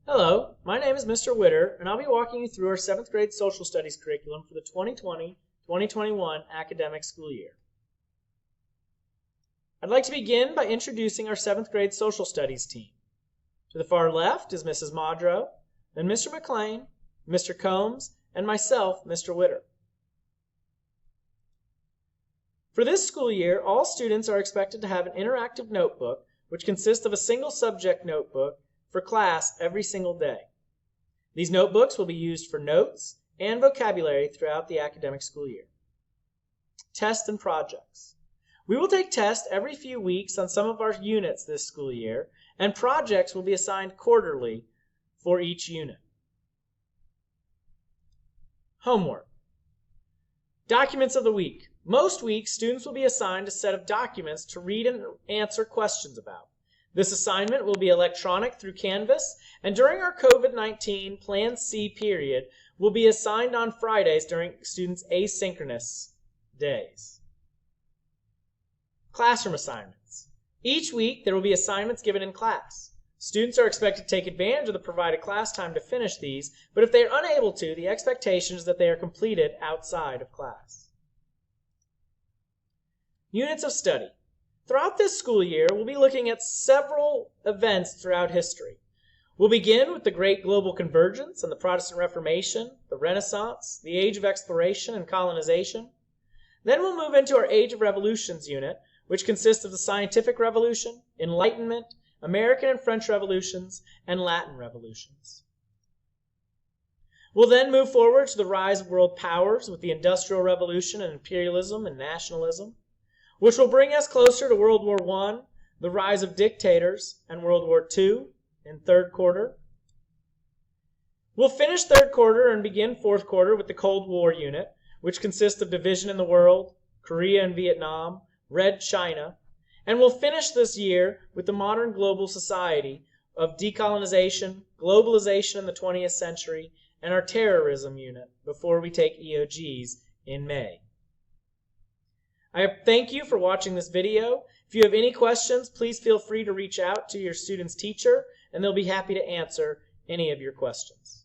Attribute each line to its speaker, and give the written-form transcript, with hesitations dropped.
Speaker 1: Hello, my name is Mr. Witter, and I'll be walking you through our 7th grade social studies curriculum for the 2020-2021 academic school year. I'd like to begin by introducing our 7th grade social studies team. To the far left is Mrs. Maudreau, then Mr. McLean, Mr. Combs, and myself, Mr. Witter. For this school year, all students are expected to have an interactive notebook, which consists of a single subject notebook for class every single day. These notebooks will be used for notes and vocabulary throughout the academic school year. Tests and projects. We will take tests every few weeks on some of our units this school year, and projects will be assigned quarterly for each unit. Homework. Documents of the week. Most weeks, students will be assigned a set of documents to read and answer questions about. This assignment will be electronic through Canvas, and during our COVID-19 Plan C period, will be assigned on Fridays during students' asynchronous days. Classroom assignments. Each week, there will be assignments given in class. Students are expected to take advantage of the provided class time to finish these, but if they are unable to, the expectation is that they are completed outside of class. Units of study. Throughout this school year, we'll be looking at several events throughout history. We'll begin with the Great Global Convergence and the Protestant Reformation, the Renaissance, the Age of Exploration and Colonization. Then we'll move into our Age of Revolutions unit, which consists of the Scientific Revolution, Enlightenment, American and French Revolutions, and Latin Revolutions. We'll then move forward to the rise of world powers with the Industrial Revolution and imperialism and nationalism, which will bring us closer to World War I, the rise of dictators, and World War II in third quarter. We'll finish third quarter and begin fourth quarter with the Cold War unit, which consists of division in the world, Korea and Vietnam, Red China, and we'll finish this year with the modern global society of decolonization, globalization in the 20th century, and our terrorism unit before we take EOGs in May. I thank you for watching this video. If you have any questions, please feel free to reach out to your student's teacher, and they'll be happy to answer any of your questions.